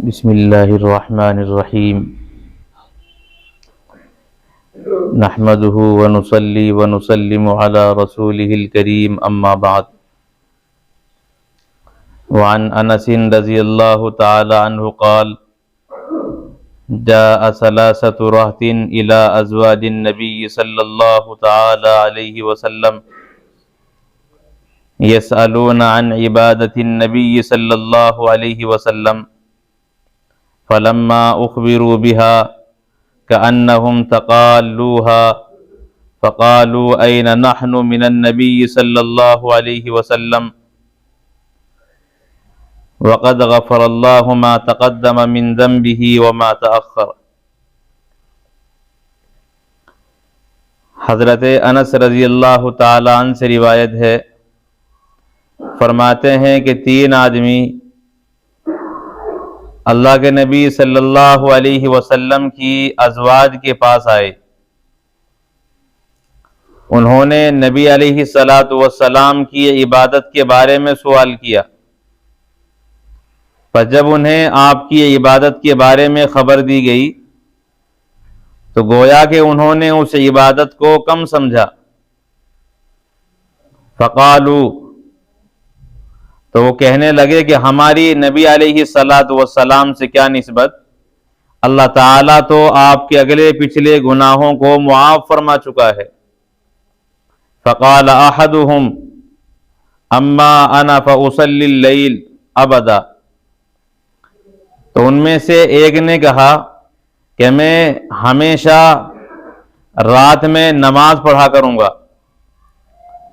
بسم اللہ الرحمن الرحیم نحمده ونصلی ونسلم علی رسوله الکریم اما بعد وعن انس رضی اللہ تعالی عنہ قال جاء ثلاثة رهط الى ازواج النبی صلی اللہ تعالی علیہ وسلم يسألون عن عبادة النبي صلى الله عليه وسلم فلما أخبروا بها كأنهم تقالوها فقالوا أين نحن من النبي صلى الله عليه وسلم وقد غفر الله ما تقدم من ذنبه وما تأخر۔ حضرت انس رضی اللہ تعالی عنہ سے روایت ہے، فرماتے ہیں کہ تین آدمی اللہ کے نبی صلی اللہ علیہ وسلم کی ازواج کے پاس آئے۔ انہوں نے نبی علیہ السلام کی عبادت کے بارے میں سوال کیا، پس جب انہیں آپ کی عبادت کے بارے میں خبر دی گئی تو گویا کہ انہوں نے اس عبادت کو کم سمجھا۔ فقالو، تو وہ کہنے لگے کہ ہماری نبی علیہ السلام سے کیا نسبت، اللہ تعالیٰ تو آپ کے اگلے پچھلے گناہوں کو معاف فرما چکا ہے۔ فقال احدهم اما انا فاصلی اللیل ابدا، تو ان میں سے ایک نے کہا کہ میں ہمیشہ رات میں نماز پڑھا کروں گا۔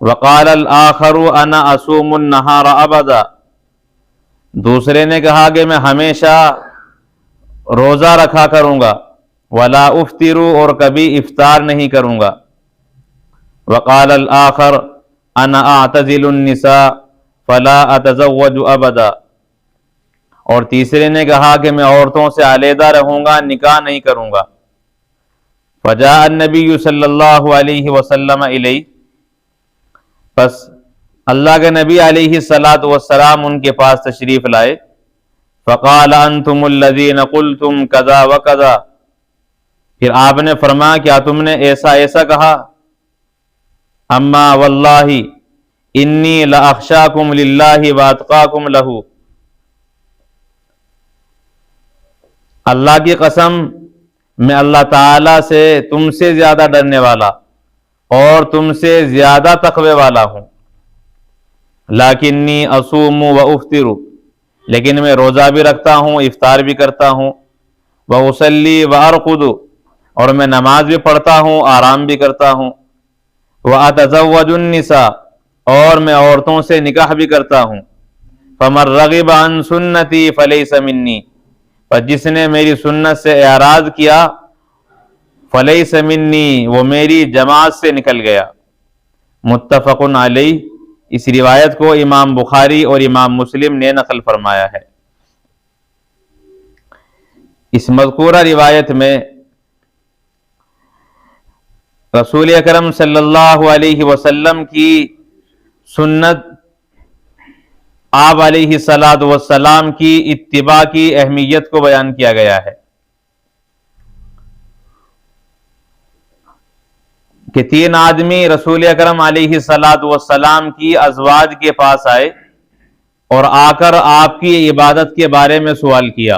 وقال الآخر انا اصوم النہار ابدا، دوسرے نے کہا کہ میں ہمیشہ روزہ رکھا کروں گا۔ ولا افطر، اور کبھی افطار نہیں کروں گا۔ وقال الآخر انا اعتزل النساء فلا اتزوج ابدا، اور تیسرے نے کہا کہ میں عورتوں سے علیحدہ رہوں گا، نکاح نہیں کروں گا۔ فجاء النبی صلی اللہ علیہ وسلم الیہ، پس اللہ کے نبی علیہ السلام ان کے پاس تشریف لائے۔ فقال انتم الذین قلتم کذا وکذا، پھر آپ نے فرمایا کیا تم نے ایسا ایسا کہا؟ اما واللہ انی لاخشاکم للہ واتقاکم لہ، اللہ کی قسم میں اللہ تعالی سے تم سے زیادہ ڈرنے والا اور تم سے زیادہ تقوی والا ہوں۔ لیکنی اصوم و افطر، لیکن میں روزہ بھی رکھتا ہوں، افطار بھی کرتا ہوں۔ واصلی وارقد، اور میں نماز بھی پڑھتا ہوں، آرام بھی کرتا ہوں۔ واتزوج النساء، اور میں عورتوں سے نکاح بھی کرتا ہوں۔ فمن رغب عن سنتی فلیس منی، پر جس نے میری سنت سے اعراض کیا فلیس منی، وہ میری جماعت سے نکل گیا۔ متفق علیہ، اس روایت کو امام بخاری اور امام مسلم نے نقل فرمایا ہے۔ اس مذکورہ روایت میں رسول اکرم صلی اللہ علیہ وسلم کی سنت، آپ علیہ السلام کی اتباع کی اہمیت کو بیان کیا گیا ہے کہ تین آدمی رسول اکرم علیہ السلام کی ازواج کے پاس آئے اور آ کر آپ کی عبادت کے بارے میں سوال کیا۔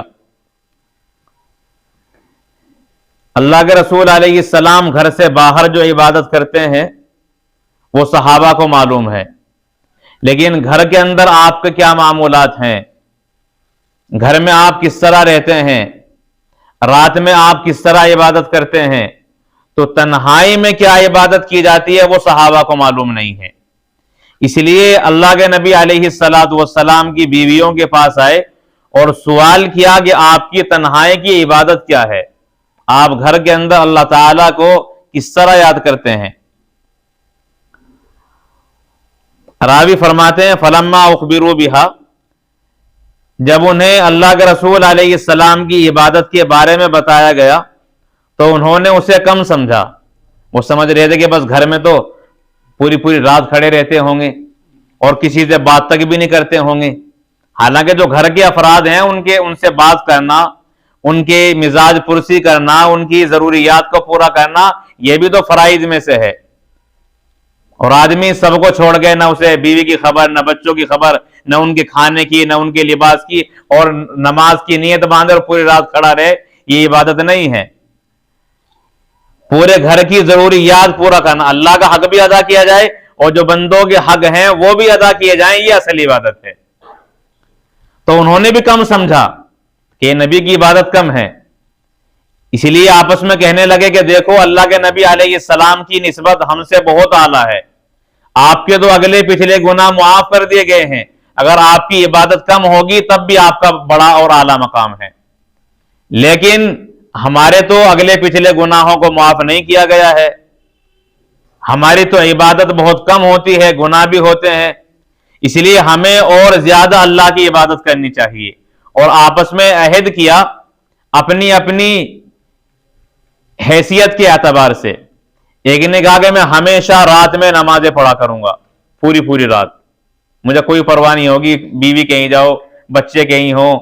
اللہ کے رسول علیہ السلام گھر سے باہر جو عبادت کرتے ہیں وہ صحابہ کو معلوم ہے، لیکن گھر کے اندر آپ کے کیا معمولات ہیں، گھر میں آپ کس طرح رہتے ہیں، رات میں آپ کس طرح عبادت کرتے ہیں، تو تنہائی میں کیا عبادت کی جاتی ہے وہ صحابہ کو معلوم نہیں ہے۔ اس لیے اللہ کے نبی علیہ السلام کی بیویوں کے پاس آئے اور سوال کیا کہ آپ کی تنہائی کی عبادت کیا ہے، آپ گھر کے اندر اللہ تعالیٰ کو کس طرح یاد کرتے ہیں۔ راوی فرماتے ہیں فلما اخبروا بها، جب انہیں اللہ کے رسول علیہ السلام کی عبادت کے بارے میں بتایا گیا تو انہوں نے اسے کم سمجھا۔ وہ سمجھ رہے تھے کہ بس گھر میں تو پوری رات کھڑے رہتے ہوں گے اور کسی سے بات تک بھی نہیں کرتے ہوں گے، حالانکہ جو گھر کے افراد ہیں ان سے بات کرنا، ان کے مزاج پرسی کرنا، ان کی ضروریات کو پورا کرنا، یہ بھی تو فرائض میں سے ہے۔ اور آدمی سب کو چھوڑ گئے، نہ اسے بیوی کی خبر، نہ بچوں کی خبر، نہ ان کے کھانے کی، نہ ان کے لباس کی، اور نماز کی نیت باندھے اور پوری رات کھڑا رہے، یہ عبادت نہیں ہے۔ پورے گھر کی ضروریات پورا کرنا، اللہ کا حق بھی ادا کیا جائے اور جو بندوں کے حق ہیں وہ بھی ادا کیے جائیں، یہ اصل عبادت ہے۔ تو انہوں نے بھی کم سمجھا کہ نبی کی عبادت کم ہے، اسی لیے آپس میں کہنے لگے کہ دیکھو اللہ کے نبی علیہ السلام کی نسبت ہم سے بہت اعلیٰ ہے، آپ کے تو اگلے پچھلے گناہ معاف کر دیے گئے ہیں، اگر آپ کی عبادت کم ہوگی تب بھی آپ کا بڑا اور اعلیٰ مقام ہے، لیکن ہمارے تو اگلے پچھلے گناہوں کو معاف نہیں کیا گیا ہے، ہماری تو عبادت بہت کم ہوتی ہے، گناہ بھی ہوتے ہیں، اس لیے ہمیں اور زیادہ اللہ کی عبادت کرنی چاہیے۔ اور آپس میں عہد کیا اپنی اپنی حیثیت کے اعتبار سے۔ ایک نے کہا کہ میں ہمیشہ رات میں نمازیں پڑھا کروں گا، پوری رات، مجھے کوئی پرواہ نہیں ہوگی، بیوی کہیں جاؤ، بچے کہیں ہوں،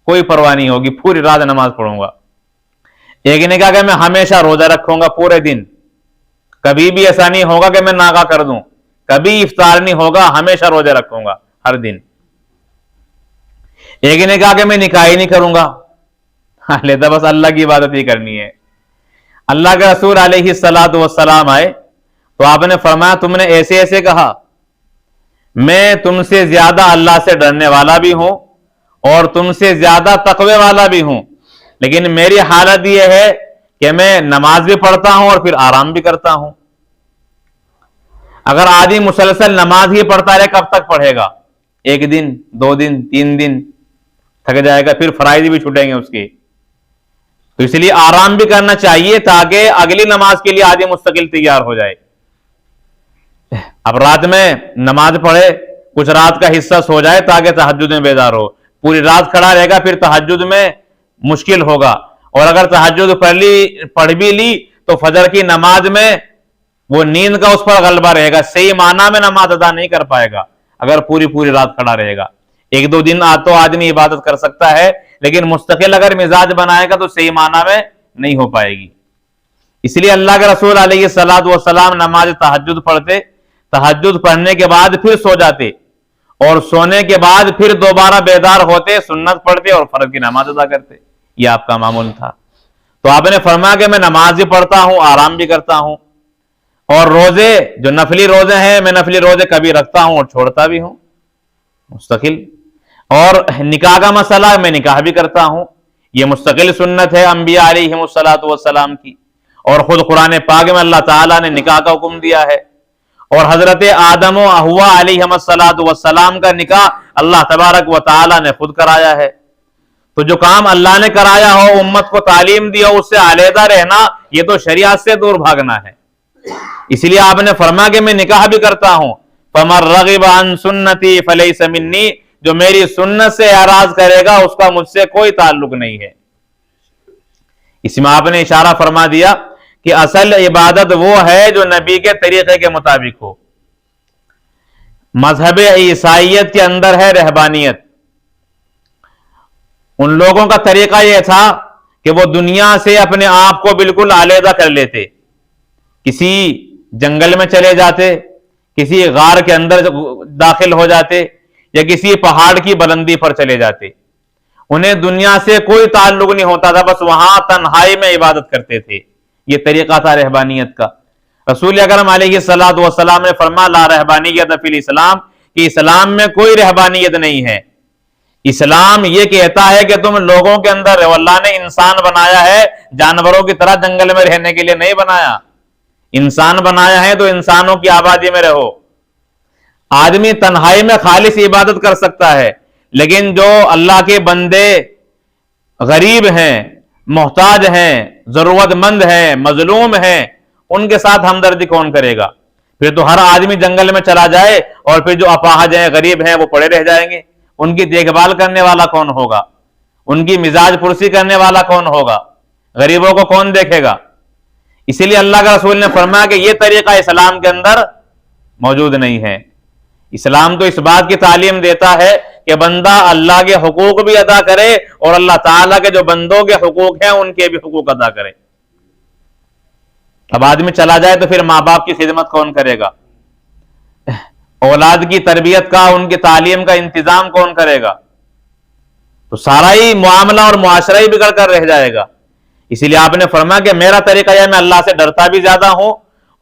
کوئی پرواہ نہیں ہوگی، پوری رات نماز پڑھوں گا۔ ایک نے کہا کہ میں ہمیشہ روزہ رکھوں گا پورے دن، کبھی بھی ایسا نہیں ہوگا کہ میں ناغا کر دوں، کبھی افطار نہیں ہوگا، ہمیشہ روزہ رکھوں گا ہر دن۔ ایک نے کہا کہ میں نکاح ہی نہیں کروں گا، لیتا بس اللہ کی عبادت ہی کرنی ہے۔ اللہ کے رسول علیہ السلام آئے تو آپ نے فرمایا تم نے ایسے ایسے کہا، میں تم سے زیادہ اللہ سے ڈرنے والا بھی ہوں اور تم سے زیادہ تقوی والا بھی ہوں، لیکن میری حالت یہ ہے کہ میں نماز بھی پڑھتا ہوں اور پھر آرام بھی کرتا ہوں۔ اگر آدمی مسلسل نماز ہی پڑھتا رہے کب تک پڑھے گا؟ ایک دن، 2 دن، 3 دن تھک جائے گا، پھر فرائض بھی چھوٹیں گے اس کے۔ تو اس لیے آرام بھی کرنا چاہیے تاکہ اگلی نماز کے لیے آدمی مستقل تیار ہو جائے۔ اب رات میں نماز پڑھے، کچھ رات کا حصہ سو جائے تاکہ تہجد میں بیدار ہو، پوری رات کھڑا رہے گا پھر تہجد میں مشکل ہوگا، اور اگر تہجد پڑھ بھی لی تو فجر کی نماز میں وہ نیند کا اس پر غلبہ رہے گا، صحیح معنی میں نماز ادا نہیں کر پائے گا اگر پوری رات کھڑا رہے گا۔ 1-2 دن تو آدمی عبادت کر سکتا ہے، لیکن مستقل اگر مزاج بنائے گا تو صحیح معنی میں نہیں ہو پائے گی۔ اس لیے اللہ کے رسول علیہ السلام نماز تہجد پڑھتے، تہجد پڑھنے کے بعد پھر سو جاتے، اور سونے کے بعد پھر دوبارہ بیدار ہوتے، سنت پڑھتے اور فرض کی نماز ادا کرتے، یہ آپ کا معمول تھا۔ تو آپ نے فرمایا کہ میں نماز بھی پڑھتا ہوں، آرام بھی کرتا ہوں، اور روزے جو نفلی روزے ہیں میں نفلی روزے کبھی رکھتا ہوں اور چھوڑتا بھی ہوں مستقل، اور نکاح کا مسئلہ میں نکاح بھی کرتا ہوں، یہ مستقل سنت ہے انبیاء علیہم السلام کی، اور خود قرآن پاک میں اللہ تعالیٰ نے نکاح کا حکم دیا ہے، اور حضرت آدم و حوا علیہم السلام کا نکاح اللہ تبارک و تعالیٰ نے خود کرایا ہے۔ تو جو کام اللہ نے کرایا ہو، امت کو تعلیم دیا، اس سے علیحدہ رہنا یہ تو شریعت سے دور بھاگنا ہے۔ اس لیے آپ نے فرمایا کہ میں نکاح بھی کرتا ہوں، فَمَن رَغِبَ عَن سُنَّتِي فَلَيْسَ مِنِّي، جو میری سنت سے اعراض کرے گا اس کا مجھ سے کوئی تعلق نہیں ہے۔ اس میں آپ نے اشارہ فرما دیا کہ اصل عبادت وہ ہے جو نبی کے طریقے کے مطابق ہو۔ مذہب عیسائیت کے اندر ہے رہبانیت، ان لوگوں کا طریقہ یہ تھا کہ وہ دنیا سے اپنے آپ کو بالکل علیحدہ کر لیتے، کسی جنگل میں چلے جاتے، کسی غار کے اندر داخل ہو جاتے، یا کسی پہاڑ کی بلندی پر چلے جاتے، انہیں دنیا سے کوئی تعلق نہیں ہوتا تھا، بس وہاں تنہائی میں عبادت کرتے تھے، یہ طریقہ تھا رہبانیت کا۔ رسول اکرم علیہ السلام نے فرمایا لا رہبانیت فی الاسلام، کہ اسلام میں کوئی رہبانیت نہیں ہے، اسلام یہ کہتا ہے کہ تم لوگوں کے اندر اللہ نے انسان بنایا ہے، جانوروں کی طرح جنگل میں رہنے کے لیے نہیں بنایا، انسان بنایا ہے تو انسانوں کی آبادی میں رہو۔ آدمی تنہائی میں خالص عبادت کر سکتا ہے، لیکن جو اللہ کے بندے غریب ہیں، محتاج ہیں، ضرورت مند ہیں، مظلوم ہیں، ان کے ساتھ ہمدردی کون کرے گا؟ پھر تو ہر آدمی جنگل میں چلا جائے اور پھر جو اپاہج ہیں، غریب ہیں، وہ پڑے رہ جائیں گے، ان کی دیکھ بھال کرنے والا کون ہوگا؟ ان کی مزاج پرسی کرنے والا کون ہوگا؟ غریبوں کو کون دیکھے گا؟ اسی لیے اللہ کے رسول نے فرمایا کہ یہ طریقہ اسلام کے اندر موجود نہیں ہے۔ اسلام تو اس بات کی تعلیم دیتا ہے کہ بندہ اللہ کے حقوق بھی ادا کرے اور اللہ تعالیٰ کے جو بندوں کے حقوق ہیں ان کے بھی حقوق ادا کرے۔ اب آدمی چلا جائے تو پھر ماں باپ کی خدمت کون کرے گا؟ اولاد کی تربیت کا، ان کی تعلیم کا انتظام کون کرے گا؟ تو سارا ہی معاملہ اور معاشرہ ہی بگڑ کر رہ جائے گا۔ اسی لیے آپ نے فرمایا کہ میرا طریقہ یہ، میں اللہ سے ڈرتا بھی زیادہ ہوں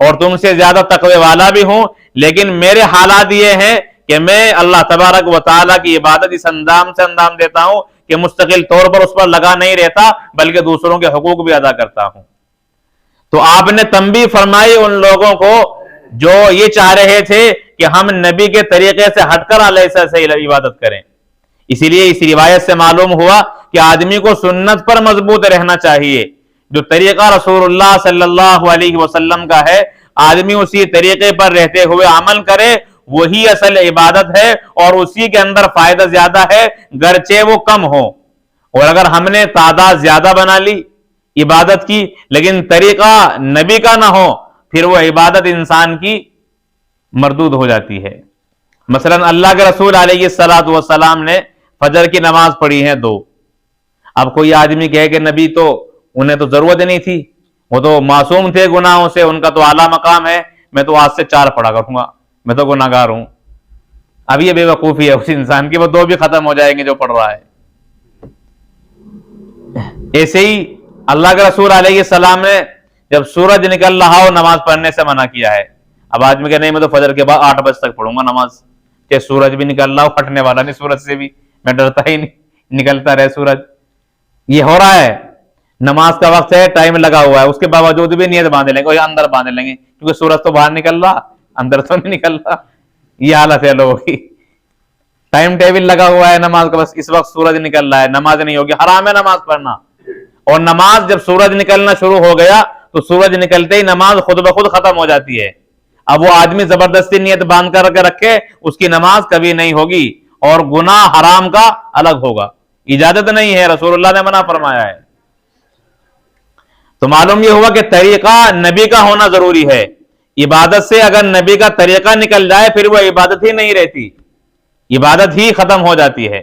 اور تم سے زیادہ تقوی والا بھی ہوں، لیکن میرے حالات یہ ہیں کہ میں اللہ تبارک و تعالیٰ کی عبادت اس اندام سے انجام دیتا ہوں کہ مستقل طور پر اس پر لگا نہیں رہتا، بلکہ دوسروں کے حقوق بھی ادا کرتا ہوں۔ تو آپ نے تنبیہ فرمائی ان لوگوں کو جو یہ چاہ رہے تھے کہ ہم نبی کے طریقے سے ہٹ کر علیہ سے عبادت کریں۔ اسی لیے اس روایت سے معلوم ہوا کہ آدمی کو سنت پر مضبوط رہنا چاہیے، جو طریقہ رسول اللہ صلی اللہ علیہ وسلم کا ہے آدمی اسی طریقے پر رہتے ہوئے عمل کرے، وہی اصل عبادت ہے اور اسی کے اندر فائدہ زیادہ ہے، گرچہ وہ کم ہو۔ اور اگر ہم نے تعداد زیادہ بنا لی عبادت کی لیکن طریقہ نبی کا نہ ہو، پھر وہ عبادت انسان کی مردود ہو جاتی ہے۔ مثلا اللہ کے رسول علیہ السلام نے فجر کی نماز پڑھی ہے 2۔ اب کوئی آدمی کہے کہ نبی تو انہیں تو ضرورت نہیں تھی، وہ تو معصوم تھے گناہوں سے، ان کا تو اعلیٰ مقام ہے، میں تو آج سے 4 پڑھا کروں گا، میں تو گناہگار ہوں۔ اب یہ بے وقوفی ہے اس انسان کی، وہ 2 بھی ختم ہو جائیں گے جو پڑھ رہا ہے۔ ایسے ہی اللہ کے رسول علیہ السلام نے جب سورج نکل رہا ہو نماز پڑھنے سے منع کیا ہے۔ اب آدمی کہ نہیں میں تو فجر کے بعد 8 بجے تک پڑھوں گا نماز، کہ سورج بھی نکل رہا ہو، ہٹنے والا نہیں سورج سے بھی، میں ڈرتا ہی نہیں، نکلتا رہے سورج۔ یہ ہو رہا ہے، نماز کا وقت ہے، ٹائم لگا ہوا ہے، اس کے باوجود بھی نیت باندھ لیں گے، اندر باندھ لیں گے کیونکہ سورج تو باہر نکل رہا، اندر تو نہیں نکل رہا۔ یہ حالت ہے لوگوں کی، ٹائم ٹیبل لگا ہوا ہے نماز کا، بس اس وقت سورج نکل رہا ہے، نماز نہیں ہوگی، حرام ہے نماز پڑھنا۔ اور نماز جب سورج نکلنا شروع ہو گیا تو سورج نکلتے ہی نماز خود بخود ختم ہو جاتی ہے۔ اب وہ آدمی زبردستی نیت باندھ کر کے رکھے، اس کی نماز کبھی نہیں ہوگی اور گناہ حرام کا الگ ہوگا، اجازت نہیں ہے، رسول اللہ نے منع فرمایا ہے۔ تو معلوم یہ ہوا کہ طریقہ نبی کا ہونا ضروری ہے۔ عبادت سے اگر نبی کا طریقہ نکل جائے پھر وہ عبادت ہی نہیں رہتی، عبادت ہی ختم ہو جاتی ہے۔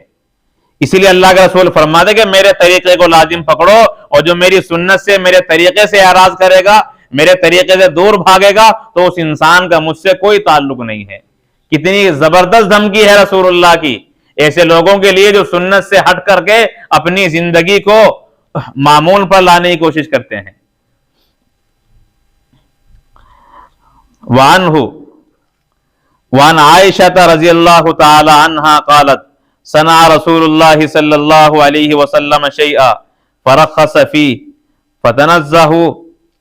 اسی لیے اللہ کے رسول فرماتے کہ میرے طریقے کو لازم پکڑو، اور جو میری سنت سے، میرے طریقے سے اعراض کرے گا، میرے طریقے سے دور بھاگے گا، تو اس انسان کا مجھ سے کوئی تعلق نہیں ہے۔ کتنی زبردست دھمکی ہے رسول اللہ کی ایسے لوگوں کے لیے جو سنت سے ہٹ کر کے اپنی زندگی کو معمول پر لانے کی کوشش کرتے ہیں۔ وعن عائشہ رضی اللہ تعالی عنہا قالت صنع رسول اللہ صلی اللہ علیہ وسلم شیئا فرخص فیہ فتنزہ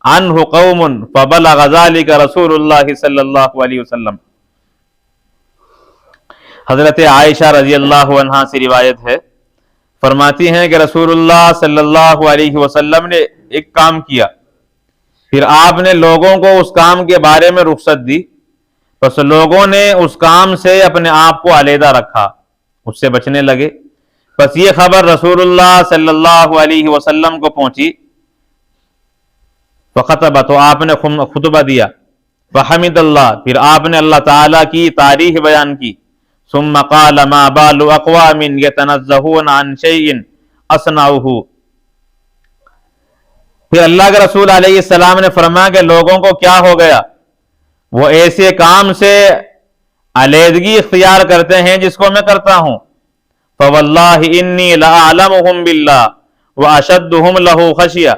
عنہ قوم فبلغ ذلك رسول اللہ صلی اللہ علیہ وسلم۔ حضرت عائشہ رضی اللہ عنہا سے روایت ہے، فرماتی ہیں کہ رسول اللہ صلی اللہ علیہ وسلم نے ایک کام کیا، پھر آپ نے لوگوں کو اس کام کے بارے میں رخصت دی، بس لوگوں نے اس کام سے اپنے آپ کو علیحدہ رکھا، اس سے بچنے لگے۔ بس یہ خبر رسول اللہ صلی اللہ علیہ وسلم کو پہنچی، فخطب، تو آپ نے خطبہ دیا، فحمد اللہ، پھر آپ نے اللہ تعالیٰ کی تعریف بیان کی، ثم قال ما بال اقوام يتنزهون عن شيء اصنعه، پھر اللہ کے رسول علیہ السلام نے فرمایا کہ لوگوں کو کیا ہو گیا، وہ ایسے کام سے علیحدگی اختیار کرتے ہیں جس کو میں کرتا ہوں۔ فواللہ انی لأعلمهم باللہ واشدهم له خشیہ،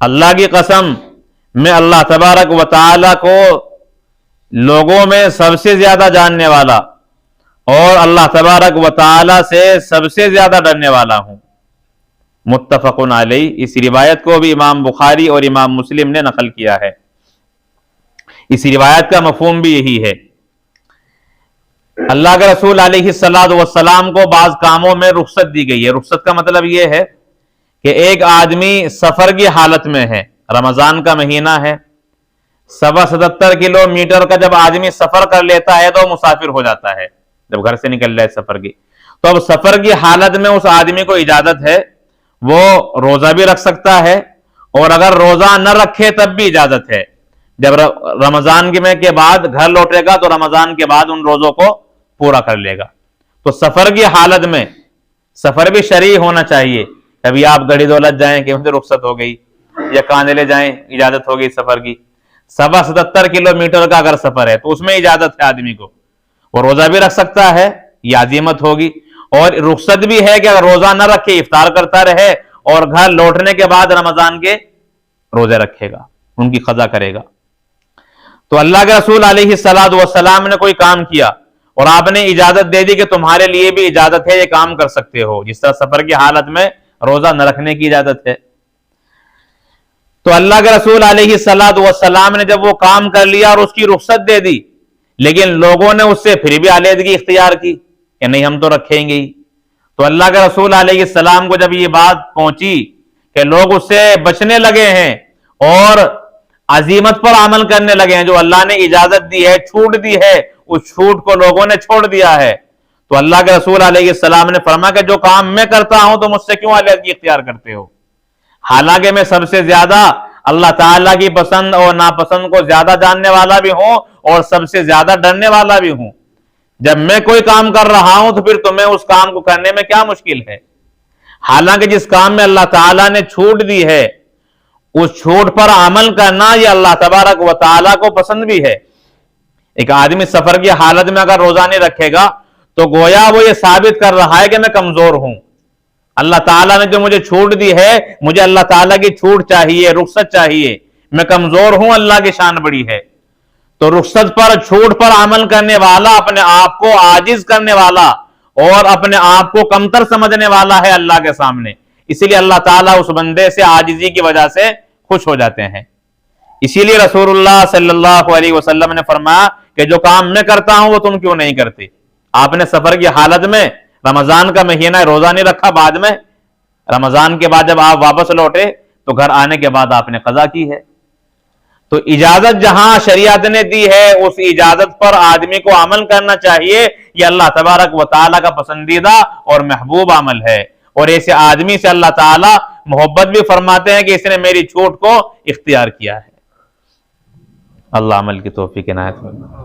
اللہ کی قسم میں اللہ تبارک و تعالی کو لوگوں میں سب سے زیادہ جاننے والا اور اللہ تبارک و تعالی سے سب سے زیادہ ڈرنے والا ہوں۔ متفق علیہ، اس روایت کو بھی امام بخاری اور امام مسلم نے نقل کیا ہے۔ اس روایت کا مفہوم بھی یہی ہے۔ اللہ کے رسول علیہ السلام کو بعض کاموں میں رخصت دی گئی ہے۔ رخصت کا مطلب یہ ہے کہ ایک آدمی سفر کی حالت میں ہے، رمضان کا مہینہ ہے، 77 کلومیٹر کا جب آدمی سفر کر لیتا ہے تو مسافر ہو جاتا ہے، جب گھر سے نکل جائے سفر کی، تو اب سفر کی حالت میں اس آدمی کو اجازت ہے، وہ روزہ بھی رکھ سکتا ہے، اور اگر روزہ نہ رکھے تب بھی اجازت ہے، جب رمضان کے بعد گھر لوٹے گا تو رمضان کے بعد ان روزوں کو پورا کر لے گا۔ تو سفر کی حالت میں سفر بھی شرعی ہونا چاہیے۔ کبھی آپ گڑی دولت جائیں کہ مجھے رخصت ہو گئی، یا کاندلے جائیں اجازت ہو گئی سفر کی، 77 کلومیٹر کا اگر سفر ہے تو اس میں اجازت ہے آدمی کو، وہ روزہ بھی رکھ سکتا ہے، یہ عزیمت ہوگی، اور رخصت بھی ہے کہ اگر روزہ نہ رکھے افطار کرتا رہے اور گھر لوٹنے کے بعد رمضان کے روزے رکھے گا، ان کی قضا کرے گا۔ تو اللہ کے رسول علیہ الصلوۃ والسلام نے کوئی کام کیا اور آپ نے اجازت دے دی کہ تمہارے لیے بھی اجازت ہے، یہ کام کر سکتے ہو، جس طرح سفر کی حالت میں روزہ نہ رکھنے کی اجازت ہے۔ تو اللہ کے رسول علیہ الصلوۃ والسلام نے جب وہ کام کر لیا اور اس کی رخصت دے دی، لیکن لوگوں نے اس سے پھر بھی علیحدگی اختیار کی کہ نہیں ہم تو رکھیں گے ہی۔ تو اللہ کے رسول علیہ السلام کو جب یہ بات پہنچی کہ لوگ اس سے بچنے لگے ہیں اور عزیمت پر عمل کرنے لگے ہیں، جو اللہ نے اجازت دی ہے، چھوٹ دی ہے، اس چھوٹ کو لوگوں نے چھوڑ دیا ہے، تو اللہ کے رسول علیہ السلام نے فرمایا کہ جو کام میں کرتا ہوں تو مجھ سے کیوں علیحدگی اختیار کرتے ہو؟ حالانکہ میں سب سے زیادہ اللہ تعالیٰ کی پسند اور ناپسند کو زیادہ جاننے والا بھی ہوں اور سب سے زیادہ ڈرنے والا بھی ہوں۔ جب میں کوئی کام کر رہا ہوں تو پھر تمہیں اس کام کو کرنے میں کیا مشکل ہے؟ حالانکہ جس کام میں اللہ تعالیٰ نے چھوٹ دی ہے اس چھوٹ پر عمل کرنا یہ اللہ تبارک و تعالیٰ کو پسند بھی ہے۔ ایک آدمی سفر کی حالت میں اگر روزہ نہیں رکھے گا تو گویا وہ یہ ثابت کر رہا ہے کہ میں کمزور ہوں، اللہ تعالیٰ نے جو مجھے چھوٹ دی ہے مجھے اللہ تعالیٰ کی چھوٹ چاہیے، رخصت چاہیے، میں کمزور ہوں، اللہ کی شان بڑی ہے۔ تو رخصت پر چھوٹ پر عمل کرنے والا اپنے آپ کو عاجز کرنے والا اور اپنے آپ کو کمتر سمجھنے والا ہے اللہ کے سامنے، اسی لیے اللہ تعالیٰ اس بندے سے عاجزی کی وجہ سے خوش ہو جاتے ہیں۔ اسی لیے رسول اللہ صلی اللہ علیہ وسلم نے فرمایا کہ جو کام میں کرتا ہوں وہ تم کیوں نہیں کرتے؟ آپ نے سفر کی حالت میں رمضان کا مہینہ روزہ نہیں رکھا، بعد میں رمضان کے بعد جب آپ واپس لوٹے تو گھر آنے کے بعد آپ نے قضا کی ہے۔ تو اجازت جہاں شریعت نے دی ہے اس اجازت پر آدمی کو عمل کرنا چاہیے، یہ اللہ تبارک و تعالیٰ کا پسندیدہ اور محبوب عمل ہے، اور ایسے آدمی سے اللہ تعالیٰ محبت بھی فرماتے ہیں کہ اس نے میری چھوٹ کو اختیار کیا ہے۔ اللہ عمل کی توفیق عنایت فرمائے۔